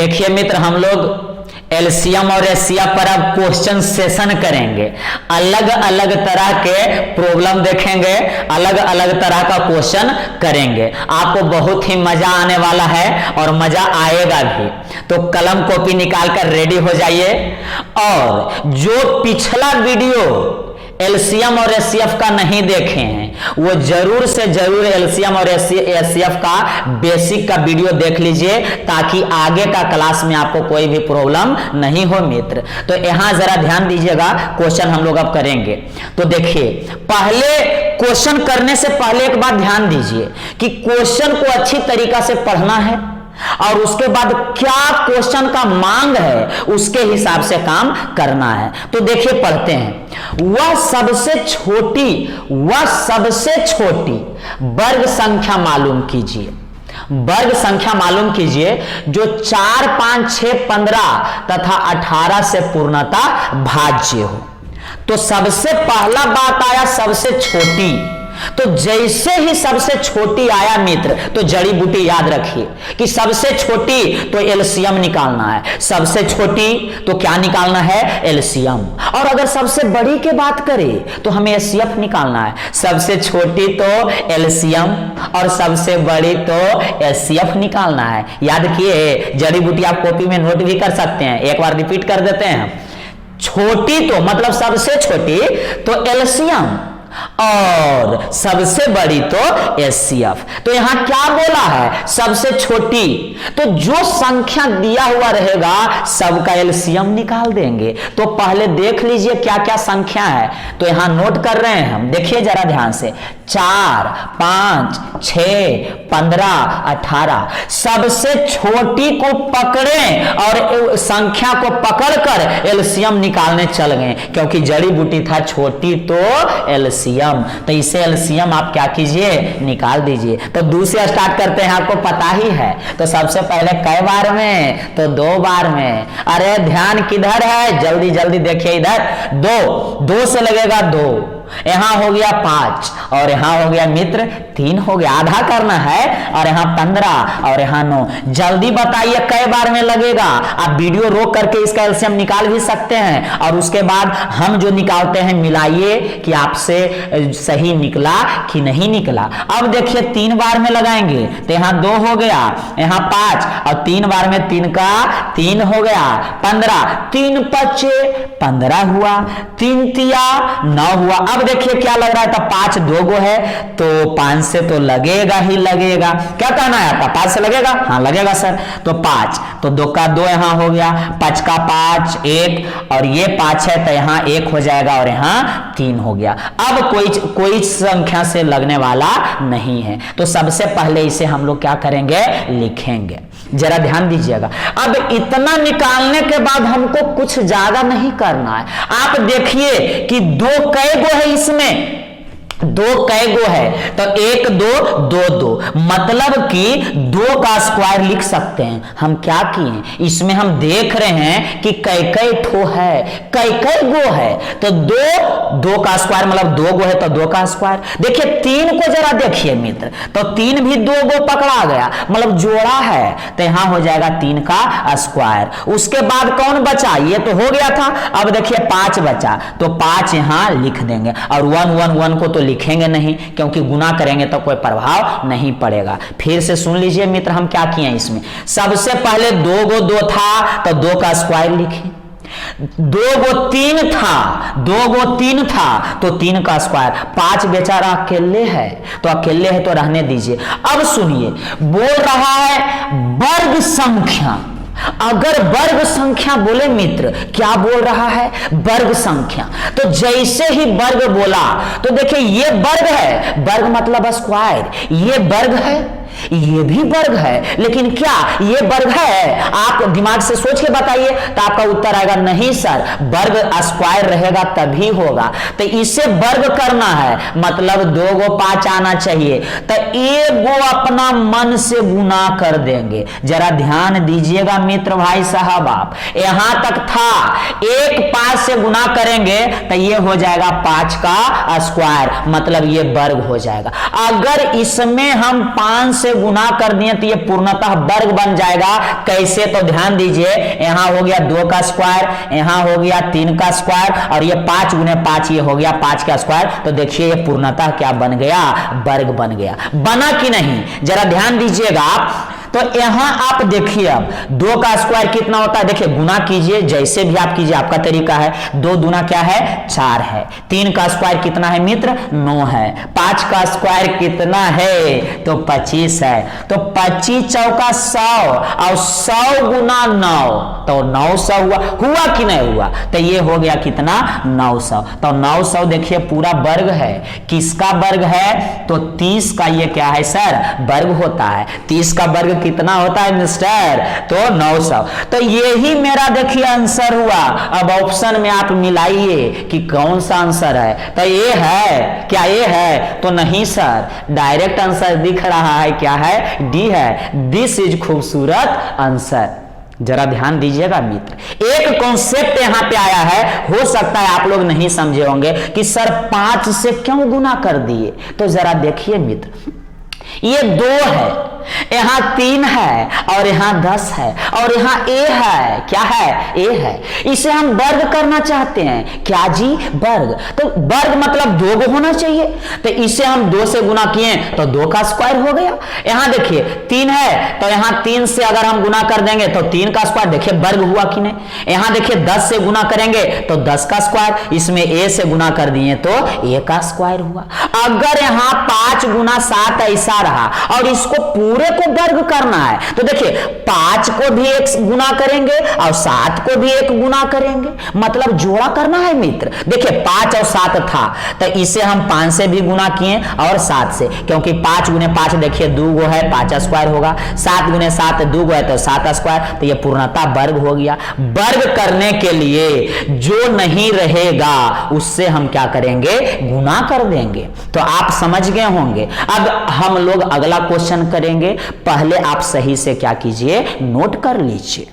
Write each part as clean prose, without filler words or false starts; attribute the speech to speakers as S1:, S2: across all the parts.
S1: देखिए मित्र, हम लोग एलसीएम और एचसीएफ पर अब क्वेश्चन सेशन करेंगे। अलग अलग तरह के प्रॉब्लम देखेंगे, अलग अलग तरह का क्वेश्चन करेंगे। आपको बहुत ही मजा आने वाला है और मजा आएगा भी। तो कलम कॉपी निकाल कर रेडी हो जाइए। और जो पिछला वीडियो एलसीएम और एचसीएफ का नहीं देखे हैं वो जरूर से जरूर एलसीएम और एचसीएफ का बेसिक का वीडियो देख लीजिए, ताकि आगे का क्लास में आपको कोई भी प्रॉब्लम नहीं हो मित्र। तो यहां जरा ध्यान दीजिएगा, क्वेश्चन हम लोग अब करेंगे। तो देखिए, पहले क्वेश्चन करने से पहले एक बात ध्यान दीजिए कि क्वेश्चन को अच्छी तरीका से पढ़ना है और उसके बाद क्या क्वेश्चन का मांग है उसके हिसाब से काम करना है। तो देखिए, पढ़ते हैं। वह सबसे छोटी वर्ग संख्या मालूम कीजिए। वर्ग संख्या मालूम कीजिए जो 4, 5, 6, 15 तथा 18 से पूर्णतः भाज्य हो। तो सबसे पहला बात आया सबसे छोटी। तो जैसे ही सबसे छोटी आया मित्र, तो जड़ी बूटी याद रखिए कि सबसे छोटी तो एलसीएम निकालना है। सबसे छोटी तो क्या निकालना है? एलसीएम। और अगर सबसे बड़ी की बात करें तो हमें एचसीएफ निकालना है। सबसे छोटी तो एलसीएम और सबसे बड़ी तो एचसीएफ निकालना है। याद किए? जड़ी बूटी आप कॉपी में नोट भी कर सकते हैं, एक बार रिपीट कर देते हैं। छोटी तो मतलब सबसे छोटी तो एलसीएम और सबसे बड़ी तो एचसीएफ। तो यहां क्या बोला है? सबसे छोटी। तो जो संख्या दिया हुआ रहेगा सबका एलसीएम निकाल देंगे। तो पहले देख लीजिए क्या क्या संख्या है। तो यहां नोट कर रहे हैं हम, देखिए जरा ध्यान से। 4, 5, 6, 15, 18। सबसे छोटी को पकड़ें और संख्या को पकड़कर एलसीएम निकालने चल गए, क्योंकि जड़ी बूटी था छोटी तो एलसीएम। तो इसे एलसीएम आप क्या कीजिए? निकाल दीजिए। तो 2 से स्टार्ट करते हैं, आपको पता ही है। तो सबसे पहले कई बार में? तो 2 बार में। अरे ध्यान किधर है? जल्दी जल्दी देखिए इधर। 2 से लगेगा 2, यहां हो गया 5 और यहां हो गया मित्र 3 हो गया। आधा करना है। और यहां 15 और यहां 9। जल्दी बताइए कई बार में लगेगा? आप वीडियो रोक करके इसका एलसीएम निकाल भी सकते हैं और उसके बाद हम जो निकालते हैं मिलाइए कि आपसे सही निकला कि नहीं निकला। अब देखिए 3 बार में लगाएंगे तो यहां 2 हो गया, यहां 5 और 3 बार में 3 का 3 हो गया। 15, 3 5 15 हुआ, 3 तिया 9 हुआ। अब देखिए क्या लग रहा है? तो 5 2 गो है तो 5 से तो लगेगा ही लगेगा। क्या कहना है आपका? 5 से लगेगा? हाँ लगेगा सर। तो 5 तो 2 का 2 यहां हो गया, 5 का 5 1 और ये 5 है तो यहां 1 हो जाएगा और यहां 3 हो गया। अब कोई संख्या से लगने वाला नहीं है। तो सबसे पहले इसे हम लोग क्या करेंगे? लिखेंगे। जरा ध्यान दीजिएगा। अब इतना निकालने के बाद हमको कुछ ज्यादा नहीं करना है। आप देखिए कि 2 कै गो है इसमें? 2 कै गो है? तो 1 2 2 2, मतलब कि 2 का स्क्वायर लिख सकते हैं। हम क्या किए? इसमें हम देख रहे हैं कि कै ठो है, कै गो है। तो 2 का स्क्वायर मतलब 2 गो है तो 2 का स्क्वायर। देखिए 3 को जरा देखिए मित्र, तो 3 भी 2 गो पकड़ा गया, मतलब जोड़ा है। तो यहां हो जाएगा 3 का स्क्वायर। उसके बाद कौन बचा? ये तो हो गया था। अब देखिए 5 बचा, तो 5 यहां लिख देंगे और 1 1 1 को तो लिखेंगे नहीं, क्योंकि गुना करेंगे तो कोई प्रभाव नहीं पड़ेगा। फिर से सुन लीजिए मित्र, हम क्या किए इसमें? सबसे पहले 2 गो 2 था तो 2 का स्क्वायर लिखे। 2 गो 3 था, 2 गो 3 था तो 3 का स्क्वायर। 5 बेचारा अकेले है तो अकेले है तो रहने दीजिए। अब सुनिए, बोल रहा है वर्ग संख्या। अगर वर्ग संख्या बोले मित्र, क्या बोल रहा है? वर्ग संख्या। तो जैसे ही वर्ग बोला तो देखिए ये वर्ग है, वर्ग मतलब स्क्वायर। ये वर्ग है, ये भी वर्ग है, लेकिन क्या ये वर्ग है? आप दिमाग से सोच के बताइए तो आपका उत्तर आएगा नहीं सर, वर्ग स्क्वायर रहेगा तभी होगा। तो इसे वर्ग करना है मतलब 2 गो 5 आना चाहिए, तो 1 गो अपना मन से गुना कर देंगे। जरा ध्यान दीजिएगा मित्र भाई साहब, आप यहां तक था 1 5 से गुना करेंगे तो ये हो जाएगा 5 का स्क्वायर, मतलब ये वर्ग हो जाएगा। अगर इसमें हम 5 से गुना कर दिए तो ये पूर्णतः वर्ग बन जाएगा। कैसे, तो ध्यान दीजिए, यहां हो गया 2 का स्क्वायर, यहां हो गया 3 का स्क्वायर, और ये 5 गुने 5 ये हो गया 5 का स्क्वायर। तो देखिए ये पूर्णतः क्या बन गया, वर्ग बन गया। बना कि नहीं, जरा ध्यान दीजिएगा आप। तो यहां आप देखिए, अब 2 का स्क्वायर कितना होता है, देखिए गुना कीजिए, जैसे भी आप कीजिए, आपका तरीका है। 2 दूना क्या है, 4 है। 3 का स्क्वायर कितना है मित्र, 9 है। 5 का स्क्वायर कितना है, तो 25 है। तो 25 चौका 100, और 100 गुना 9, तो 900 हुआ कि नहीं हुआ, तो ये हो गया कितना, 900। तो 900 देखिए पूरा वर्ग है। किसका वर्ग है, तो 30 का ये क्या है सर, वर्ग होता है। 30 का वर्ग कितना होता है मिस्टर, तो 900। तो यही मेरा देखिए आंसर हुआ। अब ऑप्शन में आप मिलाइए कि कौन सा आंसर है, तो ये है क्या, ये है, तो नहीं सर, डायरेक्ट आंसर दिख रहा है, क्या है, डी है। दिस इज खूबसूरत आंसर। जरा ध्यान दीजिएगा मित्र, एक कॉन्सेप्ट यहां पे आया है, हो सकता है आप लोग नहीं समझे होंगे कि सर 5 से क्यों गुना कर दिए। तो जरा देखिए मित्र, ये 2 है, यहां 3 है, और यहां 10 है, और यहां ए है, क्या है, ए है। इसे हम वर्ग करना चाहते हैं, क्या जी, वर्ग। तो वर्ग मतलब 2 गो होना चाहिए, तो इसे हम 2 से गुना किए तो 2 का स्क्वायर हो गया। यहां देखिए 3 है, तो यहां 3 से अगर हम गुना कर देंगे तो 3 का स्क्वायर, देखिए वर्ग हुआ कि नहीं। यहां देखिए 10 से गुना करेंगे तो 10 का स्क्वायर, इसमें ए से गुना कर दिए तो ए का स्क्वायर हुआ। अगर यहां 5 गुना 7 ऐसा रहा और इसको पूरे को वर्ग करना है, तो देखिए 5 को भी 1 गुना करेंगे और 7 को भी 1 गुना करेंगे, मतलब जोड़ा करना है मित्र। देखिए 5 और 7 था, तो इसे हम 5 से भी गुना किए और 7 से, क्योंकि 5 गुने 5 देखिए 2 गो है, 5 स्क्वायर होगा। 7 गुने 7 2 गो है, तो 7 स्क्वायर, तो ये पूर्णतः वर्ग हो गया। वर्ग करने के लिए जो नहीं रहेगा उससे हम क्या करेंगे, गुना कर देंगे। तो आप समझ गए होंगे। अब हम लोग अगला क्वेश्चन करेंगे, पहले आप सही से क्या कीजिए, नोट कर लीजिए।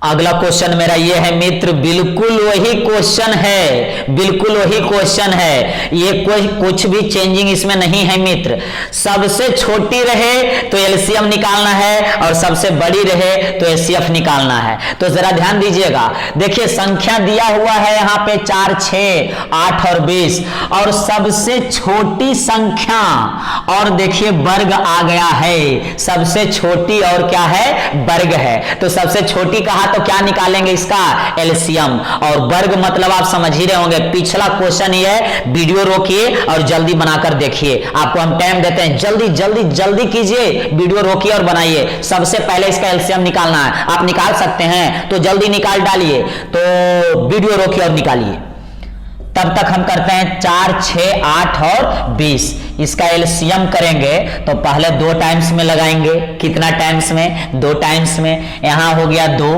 S1: अगला क्वेश्चन मेरा ये है मित्र, बिल्कुल वही क्वेश्चन है, बिल्कुल वही क्वेश्चन है, ये कोई कुछ भी चेंजिंग इसमें नहीं है मित्र। सबसे छोटी रहे तो एलसीएम निकालना है, और सबसे बड़ी रहे तो एचसीएफ निकालना है। तो जरा ध्यान दीजिएगा, देखिए संख्या दिया हुआ है यहाँ पे 4, 6, 8 और 20, और सबसे छोटी संख्या, और देखिए वर्ग आ गया है, सबसे छोटी और क्या है, वर्ग है। तो सबसे छोटी कहा तो क्या निकालेंगे, इसका एलसीएम, और वर्ग मतलब आप समझ ही रहे होंगे। पिछला क्वेश्चन ये है, वीडियो रोकिए और जल्दी बनाकर देखिए, आपको हम टाइम देते हैं, जल्दी जल्दी जल्दी कीजिए, वीडियो रोकिए और बनाइए। सबसे पहले इसका एलसीएम निकालना है, आप निकाल सकते हैं तो जल्दी निकाल डालिए, तो वीडियो रोकिए और निकालिए। तब तक हम करते हैं 4, 6, 8 और 20, इसका एलसीएम करेंगे तो पहले 2 टाइम्स में लगाएंगे। कितना टाइम्स में, 2 टाइम्स में। यहां हो गया 2,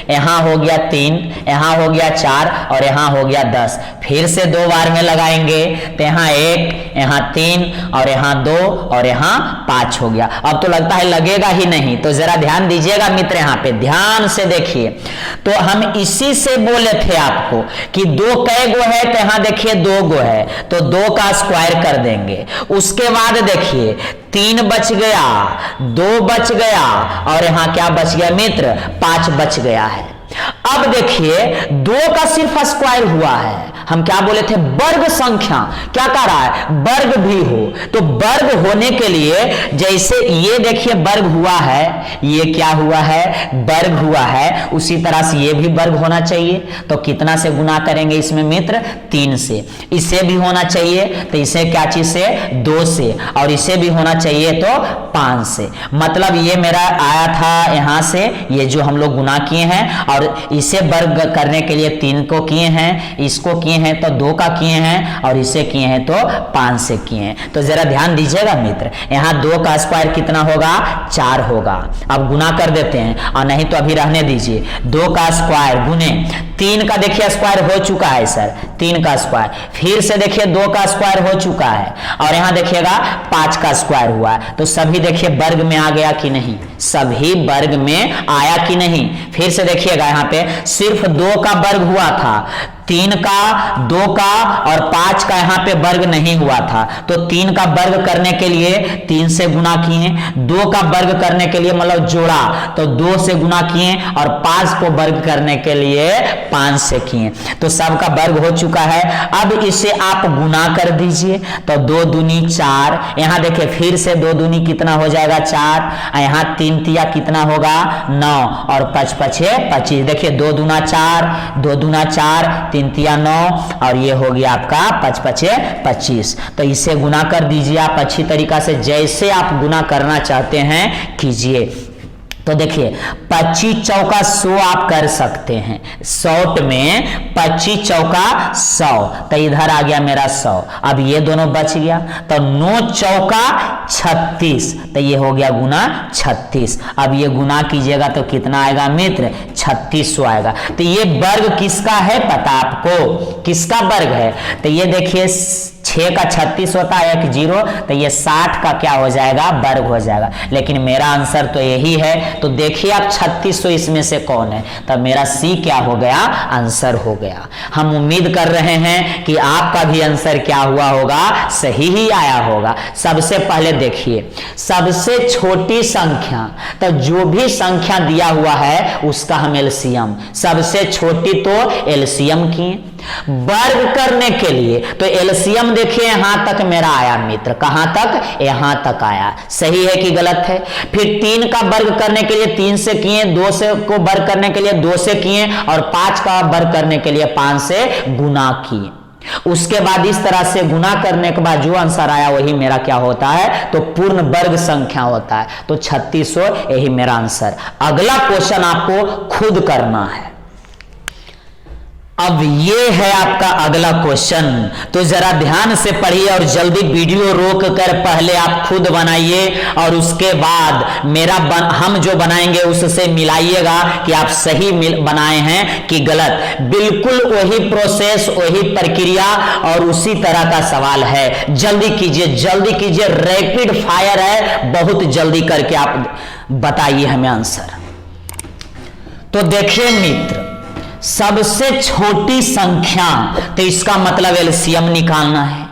S1: यहां हो गया 3, यहां हो गया 4, और यहां हो गया 10। फिर से 2 बार में लगाएंगे तो यहां 1, यहां 3, और यहां 2, और यहां 5 हो गया। अब तो लगता है लगेगा ही नहीं, तो जरा ध्यान दीजिएगा मित्र, यहां पे ध्यान से देखिए। तो हम इसी से बोले थे आपको कि 2 कै गो है, तो यहां देखिए 2 गो है, तो 2 का स्क्वायर कर देंगे। उसके बाद देखिए 3 बच गया, 2 बच गया, और यहां क्या बच गया मित्र, 5 बच गया है। अब देखिए 2 का सिर्फ स्क्वायर हुआ है, हम क्या बोले थे, वर्ग संख्या, क्या कह रहा है, वर्ग भी हो। तो वर्ग होने के लिए जैसे ये देखिए वर्ग हुआ है, ये क्या हुआ है, वर्ग हुआ है, उसी तरह से ये भी वर्ग होना चाहिए। तो कितना से गुना करेंगे इसमें मित्र, 3 से। इसे भी होना चाहिए तो इसे क्या चीज से, 2 से, और इसे भी होना चाहिए तो 5 से। मतलब ये मेरा आया था यहां से, ये जो हम लोग गुना किए हैं, और इसे वर्ग करने के लिए 3 को किए हैं, इसको किए हैं तो 2 का किए हैं, और इसे किए हैं तो 5 से किए हैं। तो जरा ध्यान दीजिएगा मित्र, यहां 2 का स्क्वायर कितना होगा, 4 होगा। अब गुना कर देते हैं, और नहीं तो अभी रहने दीजिए। 2 का स्क्वायर गुने 3 का देखिए स्क्वायर हो चुका है सर, 3 का स्क्वायर, फिर से देखिए 2 का स्क्वायर हो चुका है, और यहां देखिएगा 5 का स्क्वायर हुआ। तो सभी देखिए वर्ग में आ गया कि नहीं, सभी वर्ग में आया कि नहीं। फिर से देखिएगा यहाँ पे सिर्फ 2 का वर्ग हुआ था, 3 का, 2 का और 5 का यहाँ पे वर्ग नहीं हुआ था, तो 3 का वर्ग करने के लिए 3 से गुना किए, 2 का वर्ग करने के लिए मतलब जोड़ा तो 2 से गुना किए और 5 को वर्ग करने के लिए 5 से किए, तो सबका वर्ग हो चुका है। अब इसे आप गुना कर दीजिए, तो 2 दूनी 4, यहाँ देखिए फिर से 2 दूनी कितना हो जाएगा 4, यहाँ 3 तिया कितना होगा 9 और 5 पछे 25, देखिए 2 दूना 4, 2 दूना 4, 3 तिया 9 और ये हो गया आपका 5 पछे 25। तो इसे गुना कर दीजिए आप अच्छी तरीका से, जैसे आप गुना करना चाहते हैं कीजिए। तो देखिए 25 चौका 100 आप कर सकते हैं, 100 में 25 चौका 100, तो इधर आ गया मेरा 100, अब ये दोनों बच गया, तो 9 चौका 36, तो ये हो गया गुना 36। अब ये गुना कीजिएगा तो कितना आएगा मित्र 3600 आएगा। तो ये वर्ग किसका है पता आपको, किसका वर्ग है, तो ये देखिए 6 का 36 होता है, 1 0, तो ये 60 का क्या हो जाएगा वर्ग हो जाएगा, लेकिन मेरा आंसर तो यही है। तो देखिए आप 3600 इसमें से कौन है, तब मेरा सी क्या हो गया आंसर हो गया। हम उम्मीद कर रहे हैं कि आपका भी आंसर क्या हुआ होगा, सही ही आया होगा। सबसे पहले देखिए सबसे छोटी संख्या, तो जो भी संख्या दिया हुआ है उसका हम एलसीएम, सबसे छोटी तो एलसीएम किए। वर्ग करने के लिए तो एलसीएम देखिए यहां तक मेरा आया मित्र, कहां तक, यहां तक आया, सही है कि गलत है। फिर 3 का वर्ग करने के लिए 3 से किए, 2 से को वर्ग करने के लिए 2 से किए और 5 का वर्ग करने के लिए 5 से गुना किए। उसके बाद इस तरह से गुना करने के बाद जो आंसर आया वही मेरा क्या होता है, तो पूर्ण वर्ग संख्या होता है। तो 3600 यही मेरा आंसर। अगला क्वेश्चन आपको खुद करना है। अब ये है आपका अगला क्वेश्चन, तो जरा ध्यान से पढ़िए और जल्दी वीडियो रोक कर पहले आप खुद बनाइए और उसके बाद मेरा हम जो बनाएंगे उससे मिलाइएगा कि आप सही बनाए हैं कि गलत। बिल्कुल वही प्रोसेस, वही प्रक्रिया और उसी तरह का सवाल है। जल्दी कीजिए, जल्दी कीजिए, रैपिड फायर है, बहुत जल्दी करके आप बताइए हमें आंसर। तो देखिए मित्र, सबसे छोटी संख्या, तो इसका मतलब एलसीएम निकालना है।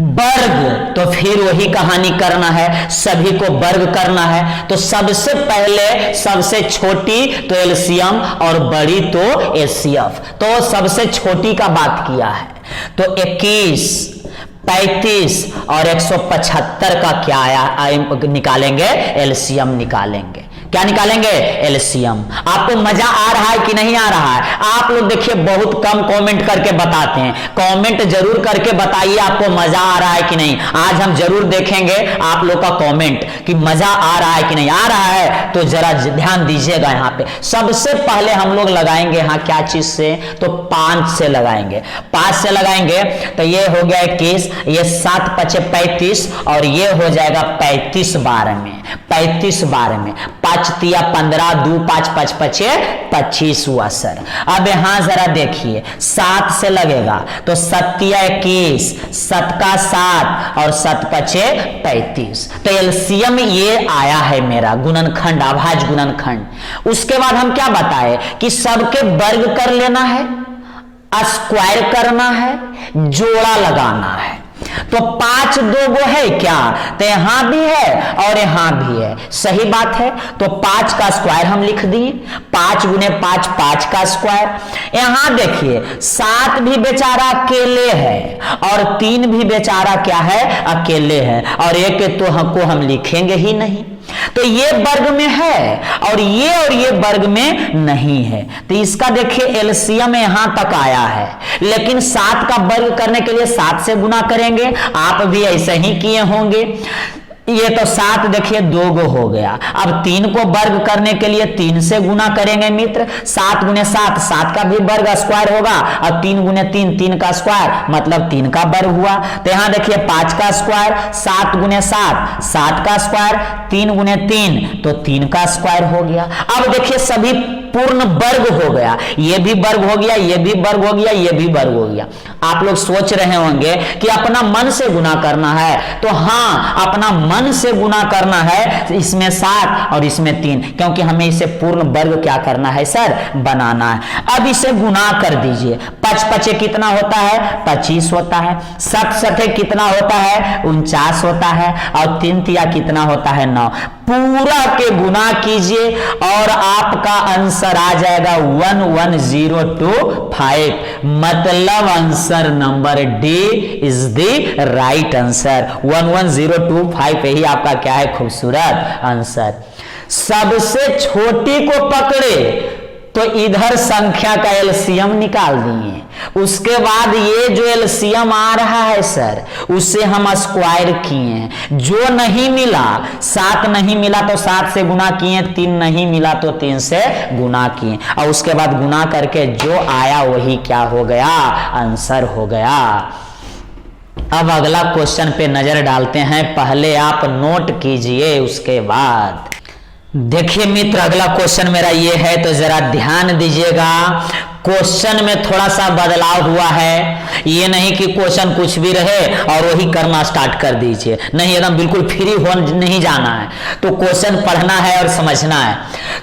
S1: वर्ग तो फिर वही कहानी करना है, सभी को वर्ग करना है। तो सबसे पहले सबसे छोटी तो एलसीएम और बड़ी तो एचसीएफ। तो सबसे छोटी का बात किया है, तो 21, 35 और 175 का क्या आया निकालेंगे, एलसीएम निकालेंगे। क्या निकालेंगे, एलसीएम। आपको मजा आ रहा है कि नहीं आ रहा है? आप लोग देखिए बहुत कम कमेंट करके बताते हैं, कमेंट जरूर करके बताइए आपको मजा आ रहा है कि नहीं। आज हम जरूर देखेंगे आप लोग का कमेंट कि मजा आ रहा है कि नहीं आ रहा है। तो जरा ध्यान दीजिएगा यहाँ पे। सबसे पहले हम लोग लगाएंगे यहाँ क्या चीज से, तो 5 से लगाएंगे। 5 से लगाएंगे तो ये हो गया 21, ये 7 पचे 35 और ये हो जाएगा 35 बार में, 35 बार में 5 तिया 15, 2 5 5 पचे 25 हुआ सर। अब यहां जरा देखिए 7 से लगेगा तो 7 तिया 21, 7 का 7 और 7 पचे 35। तो एलसीएम ये आया है मेरा, गुणनखंड, अभाज्य गुणनखंड। उसके बाद हम क्या बताए कि सबके वर्ग कर लेना है, स्क्वायर करना है, जोड़ा लगाना है। तो 5 दो गो है क्या, तो यहां भी है और यहां भी है, सही बात है। तो 5 का स्क्वायर हम लिख दिए, 5 गुने 5 5 का स्क्वायर। यहां देखिए 7 भी बेचारा अकेले है और 3 भी बेचारा क्या है, अकेले है, और एक तो हमको हम लिखेंगे ही नहीं। तो ये वर्ग में है और ये वर्ग में नहीं है। तो इसका देखिए एलसीएम यहां तक आया है, लेकिन 7 का वर्ग करने के लिए 7 से गुना करेंगे। आप भी ऐसे ही किए होंगे। ये तो 7 देखिए 2 गो हो गया। अब 3 को वर्ग करने के लिए 3 से गुना करेंगे मित्र। 7 गुने 7, 7 का भी वर्ग स्क्वायर होगा और 3 गुने 3, 3 का स्क्वायर मतलब 3 का वर्ग हुआ। तो यहां देखिए 5 का स्क्वायर, 7 गुने 7, 7 का स्क्वायर, 3 गुने 3 तो 3 का स्क्वायर हो गया। अब देखिए सभी पूर्ण वर्ग हो गया, ये भी वर्ग हो गया, ये भी वर्ग हो गया, ये भी वर्ग हो गया। आप लोग सोच रहे होंगे कि अपना मन से गुना करना है, तो हां अपना 1 से गुना करना है, इसमें 7 और इसमें 3, क्योंकि हमें इसे पूर्ण वर्ग क्या करना है सर, बनाना है। अब इसे गुना कर दीजिए। 5 पचे कितना होता है, 25 होता है। 7 सते कितना होता है, 49 होता है। और 3 तिया कितना होता है, 9। पूरा के गुना कीजिए और आपका आंसर आ जाएगा 11025। मतलब answer number D is the right answer. 11025 यही आपका क्या है, खूबसूरत आंसर। सबसे छोटी को पकड़े तो इधर संख्या का एलसीएम निकाल दिए, उसके बाद ये जो एलसीएम आ रहा है सर, उसे हम स्क्वायर किए। जो नहीं मिला, 7 नहीं मिला तो 7 से गुना किए, 3 नहीं मिला तो 3 से गुना किए, और उसके बाद गुना करके जो आया वही क्या हो गया, आंसर हो गया। अब अगला क्वेश्चन पे नजर डालते हैं, पहले आप नोट कीजिए उसके बाद देखिए मित्र, अगला क्वेश्चन मेरा ये है, तो जरा ध्यान दीजिएगा। क्वेश्चन में थोड़ा सा बदलाव हुआ है, ये नहीं कि क्वेश्चन कुछ भी रहे और वही करना स्टार्ट कर दीजिए, नहीं, एकदम बिल्कुल फ्री हो नहीं जाना है। तो क्वेश्चन पढ़ना है और समझना है।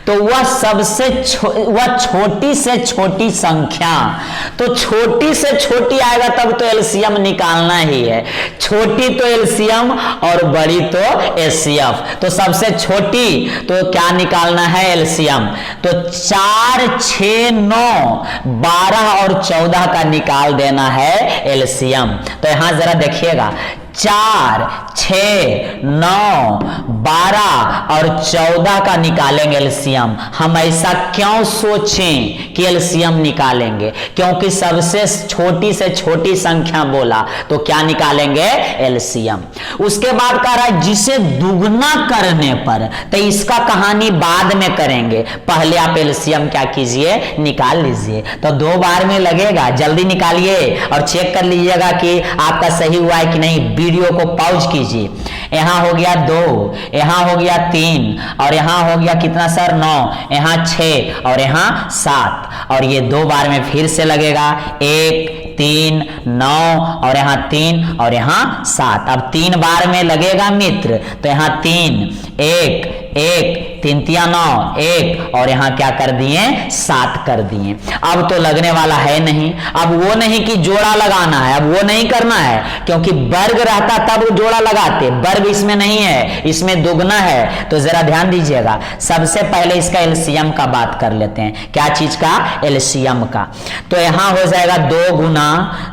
S1: तो वह सबसे वह छोटी से छोटी संख्या, तो छोटी से छोटी आएगा तब तो एलसीएम निकालना ही है। छोटी तो एलसीएम और बड़ी तो एचसीएफ। तो सबसे छोटी तो क्या निकालना है, एलसीएम। तो 4, 6, 9, 12 और 14 का निकाल देना है एलसीएम। तो यहां जरा देखिएगा, 4, 6, 9, 12 और 14 का निकालेंगे एलसीएम। हम ऐसा क्यों सोचें कि एलसीएम निकालेंगे, क्योंकि सबसे छोटी से छोटी संख्या बोला तो क्या निकालेंगे, एलसीएम। उसके बाद कह रहा है जिसे दुगना करने पर, तो इसका कहानी बाद में करेंगे, पहले आप एलसीएम क्या कीजिए, निकाल लीजिए। तो 2 बार में लगेगा, जल्दी निकालिए और चेक कर लीजिएगा कि आपका सही हुआ है कि नहीं। वीडियो को पॉज कीजिए। यहां हो गया 2, यहां हो गया 3 और यहां हो गया कितना सर, 9, यहां 6 और यहां 7, और ये 2 बार में फिर से लगेगा, 1, 3, 9 और यहां 3 और यहां 7। अब 3 बार में लगेगा मित्र, तो यहां 3, 1, 1, 3 तिया 9, 1 और यहां क्या कर दिए, 7 कर दिए। अब तो लगने वाला है नहीं। अब वो नहीं कि जोड़ा लगाना है, अब वो नहीं करना है, क्योंकि वर्ग रहता तब जोड़ा लगाते, वर्ग इसमें नहीं है, इसमें दुगना है। तो जरा ध्यान दीजिएगा, सबसे पहले इसका एलसीएम का बात कर लेते हैं। क्या चीज का, एलसीएम का। तो यहां हो जाएगा 2 गुना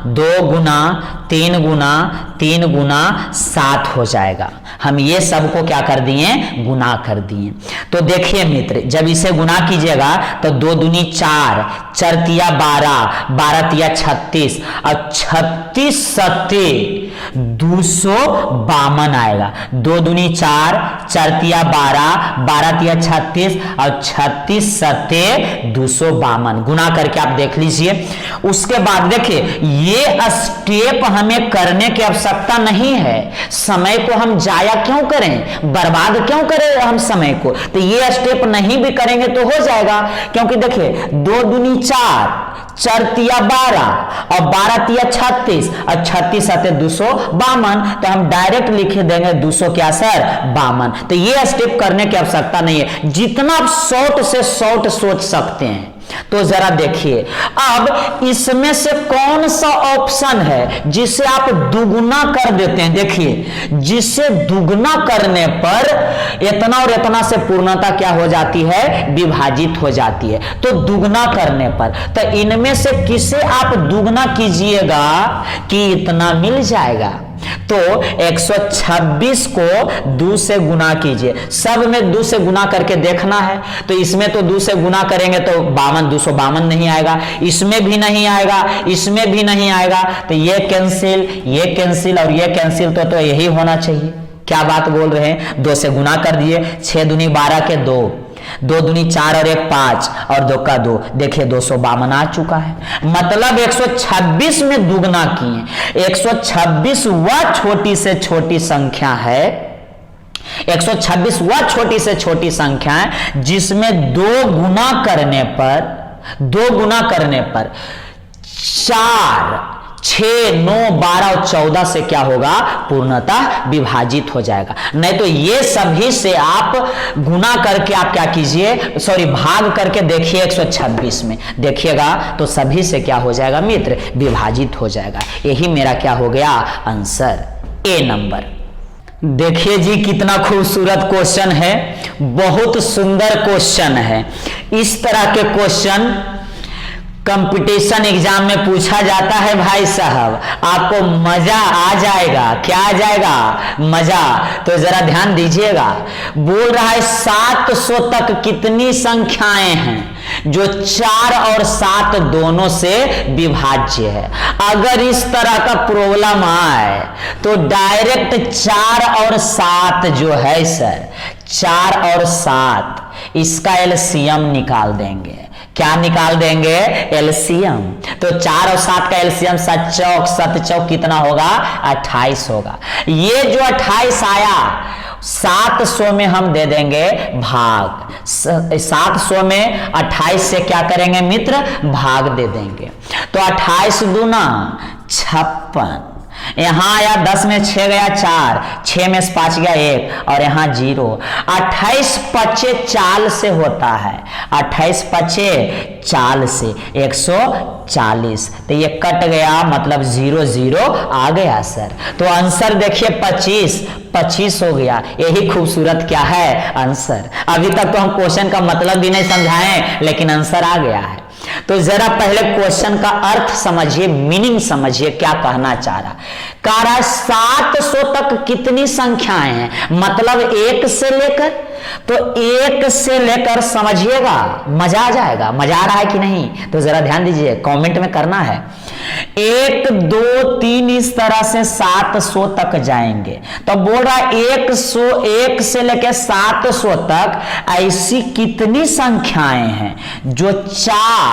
S1: 2 गुना 3 गुना 3 गुना 7 हो जाएगा। हम ये सबको क्या कर दिए, गुना कर दिए। तो देखिए मित्र, जब इसे गुना कीजिएगा तो 2 दूनी 4, 4 तिया 12, 12 तिया 36 और 36 सत्ते 252 आएगा। 2 दूनी 4, 4 तिया 12, 12 तिया 36 और 36 सत्ते 252 गुना करके आप देख लीजिए। उसके बाद देखिए, ये स्टेप हमें करने की आवश्यकता नहीं है। समय को हम जाया क्यों करें, बर्बाद क्यों करें हम समय को। तो ये स्टेप नहीं भी करेंगे तो हो जाएगा, क्योंकि देखिए 2 दूनी 4, 4 तिया 12 और 12 तिया 36 और 36 सत्ते 252। तो हम डायरेक्ट लिख देंगे 200 क्या सर, 52। तो ये स्टेप करने की आवश्यकता नहीं है, जितना आप शॉर्ट से शॉर्ट सोच सकते हैं। तो जरा देखिए, अब इसमें से कौन सा ऑप्शन है जिसे आप दुगुना कर देते हैं। देखिए, जिसे दुगुना करने पर इतना और इतना से पूर्णता क्या हो जाती है, विभाजित हो जाती है। तो दुगना करने पर, तो इनमें से किसे आप दुगना कीजिएगा कि इतना मिल जाएगा। तो 126 को 2 से गुना कीजिए। सब में 2 से गुना करके देखना है। तो इसमें तो 2 से गुना करेंगे तो 252 नहीं आएगा, इसमें भी नहीं आएगा, इसमें भी नहीं आएगा। तो ये कैंसिल, ये कैंसिल और ये कैंसिल, तो यही होना चाहिए। क्या बात बोल रहे हैं, 2 से गुना कर दिए। 6 दूनी 12 के 2, 2 दूनी 4 और 1 5 और 2 का 2, देखिए 252 आ चुका है। मतलब 126 में दुगना किए। 126 वह छोटी से छोटी संख्या है, 126 वह छोटी से छोटी संख्या है जिसमें 2 गुना करने पर 4 6, 9, 12 और 14 से क्या होगा, पूर्णतः विभाजित हो जाएगा। नहीं तो ये सभी से आप गुना करके आप क्या कीजिए, भाग करके देखिए 126 में देखिएगा तो सभी से क्या हो जाएगा मित्र, विभाजित हो जाएगा। यही मेरा क्या हो गया आंसर, ए नंबर। देखिए जी कितना खूबसूरत क्वेश्चन है, बहुत सुंदर क्वेश्चन है। इस तरह के क्वेश्चन कंपटीशन एग्जाम में पूछा जाता है भाई साहब, आपको मजा आ जाएगा। क्या आ जाएगा, मजा। तो जरा ध्यान दीजिएगा, बोल रहा है 700 तक कितनी संख्याएं हैं जो 4 और 7 दोनों से विभाज्य है। अगर इस तरह का प्रॉब्लम आए तो डायरेक्ट 4 और 7 जो है सर, 4 और 7 इसका एलसीएम निकाल देंगे। क्या निकाल देंगे, एलसीएम। तो 4 और 7 का एलसीएम 7 चौक 7 चौक कितना होगा, 28 होगा। ये जो 28 आया 700 में हम दे देंगे भाग, 700 में 28 से क्या करेंगे मित्र, भाग दे देंगे। तो 28 दूना 56, यहां आया 10 में 6 गया 4, 6 में 5 गया 1 और यहां 0। 28 पचे चाल से होता है, 28 पचे चाल से 140। तो ये कट गया मतलब 0 0 आ गया सर। तो आंसर देखिए 25 हो गया। यही खूबसूरत क्या है आंसर। अभी तक तो हम क्वेश्चन का मतलब भी नहीं समझाएं लेकिन आंसर आ गया है। तो जरा पहले क्वेश्चन का अर्थ समझिए, मीनिंग समझिए, क्या कहना चाह रहा। कह रहा है 700 तक कितनी संख्याएं हैं, मतलब 1 से लेकर, तो 1 से लेकर समझिएगा, मजा आ जाएगा। मजा आ रहा है कि नहीं, तो जरा ध्यान दीजिए, कमेंट में करना है। 1 2 3 इस तरह से 700 तक जाएंगे। तो बोल रहा है 1 से लेकर 700 तक ऐसी कितनी संख्याएं हैं जो 4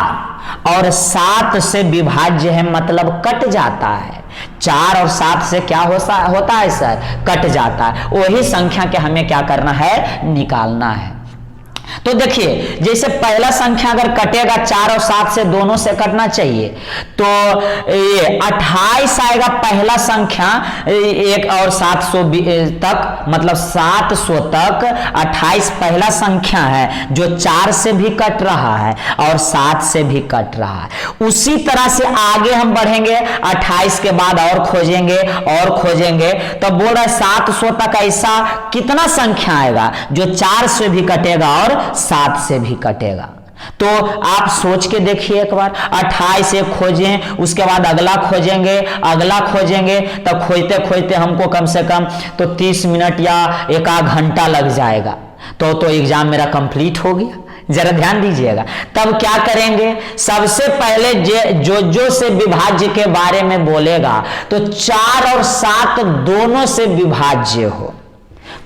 S1: और 7 से विभाज्य है, मतलब कट जाता है। 4 और 7 से क्या होता है सर, कट जाता है। वही संख्या के हमें क्या करना है, निकालना है। तो देखिए जैसे पहला संख्या अगर कटेगा 4 और 7 से, दोनों से कटना चाहिए, तो ये 28 आएगा पहला संख्या। 1 और 700 तक मतलब 700 तक 28 पहला संख्या है जो 4 से भी कट रहा है और 7 से भी कट रहा है। उसी तरह से आगे हम बढ़ेंगे, 28 के बाद और खोजेंगे और खोजेंगे। तो बोल रहा है 700 तक ऐसा कितना संख्या आएगा जो 4 से भी कटेगा और 7 से भी कटेगा। तो आप सोच के देखिए एक बार, 28 से खोजें, उसके बाद अगला खोजेंगे, तब खोजते खोजते हमको कम से कम तो 30 मिनट या 1 आध घंटा लग जाएगा। तो एग्जाम मेरा कंप्लीट हो गया। जरा ध्यान दीजिएगा। तब क्या करेंगे, सबसे पहले जो से विभाज्य के बारे में बोलेगा तो 4 और 7 दोनों से विभाज्य हो,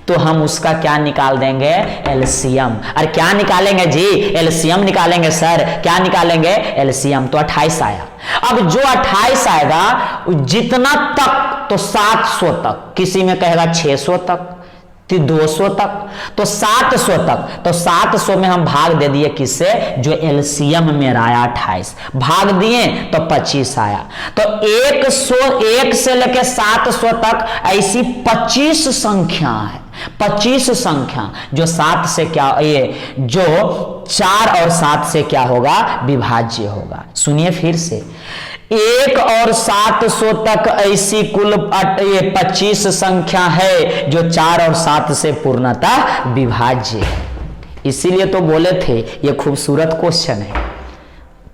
S1: तो हम उसका क्या निकाल देंगे, एलसीएम। अरे क्या निकालेंगे जी, एलसीएम निकालेंगे सर। क्या निकालेंगे, एलसीएम। तो 28 आया। अब जो 28 आएगा जितना तक, तो 700 तक, किसी में कहेगा 600 तक, 200 तक, तो 700 तक। तो 700 में हम भाग दे दिए किससे, जो एलसीएम में आया 28, भाग दिए तो 25 आया। तो 1 से लेकर 700 तक ऐसी 25 संख्या है, 25 संख्या जो 7 से क्या, ये जो 4 और 7 से क्या होगा, विभाज्य होगा। सुनिए फिर से, 1 और 700 तक ऐसी कुल 25 संख्या है जो 4 और 7 से पूर्णतः विभाज्य है। इसीलिए तो बोले थे ये खूबसूरत क्वेश्चन है।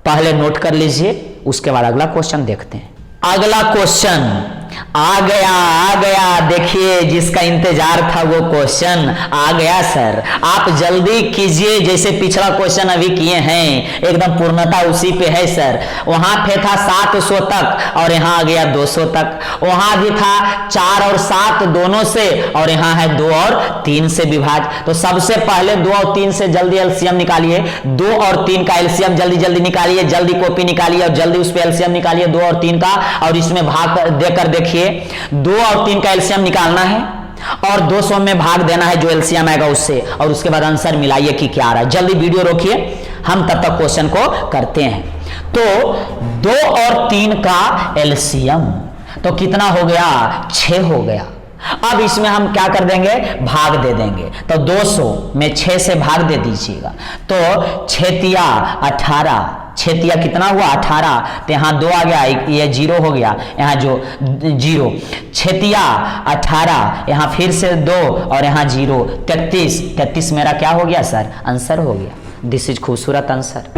S1: पहले नोट कर लीजिए, उसके बाद अगला क्वेश्चन देखते हैं। अगला क्वेश्चन आ गया। देखिए जिसका इंतजार था वो क्वेश्चन आ गया सर। आप जल्दी कीजिए, जैसे पिछला क्वेश्चन अभी किए हैं एकदम पूर्णता उसी पे है सर। वहां पे था 700 तक और यहाँ आ गया 200 तक। वहां भी था 4 और 7 दोनों से, और यहाँ है 2 और 3 से विभाज्य। तो सबसे पहले 2 और 3 से जल्दी एलसीएम निकालिए। 2 और 3 का एलसीएम जल्दी निकालिए, जल्दी कॉपी निकालिए और जल्दी उस पे एलसीएम निकालिए 2 और 3 का, और इसमें भाग देकर देखिए 2 और 3 का एलसीएम निकालना है और 200 में भाग देना है जो एलसीएम आएगा उससे, और उसके बाद आंसर मिलाइए कि क्या आ रहा है। जल्दी वीडियो रोकिए, हम तब तक क्वेश्चन को करते हैं। तो 2 और 3 का एलसीएम तो कितना हो गया? 6 हो गया। अब इसमें हम क्या कर देंगे? भाग दे देंगे। तो 200 में 6 से भाग दे दीजिएगा तो 6 18, 6 कितना हुआ? 18। तो यहाँ 2 आ गया, ये 0 हो गया, यहाँ जो 0, 6 18, यहाँ फिर से 2 और यहाँ 0, 33। 33 मेरा क्या हो गया सर? आंसर हो गया। दिस इज खूबसूरत आंसर।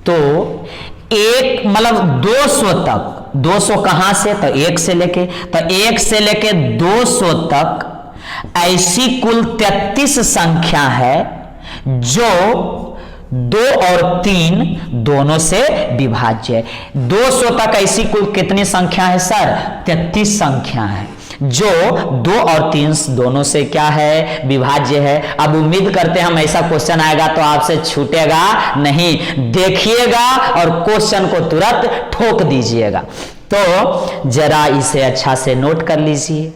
S1: तो एक मतलब 200 तक, 200 कहां से? तो 1 से लेके, तो 1 से लेके 200 तक ऐसी कुल 33 संख्या है जो 2 और 3 दोनों से विभाज्य है। 200 तक ऐसी कुल कितनी संख्या है सर? 33 संख्या है जो 2 और 3 दोनों से क्या है? विभाज्य है। अब उम्मीद करते हैं हम ऐसा क्वेश्चन आएगा तो आपसे छूटेगा नहीं, देखिएगा और क्वेश्चन को तुरंत ठोक दीजिएगा। तो जरा इसे अच्छा से नोट कर लीजिए।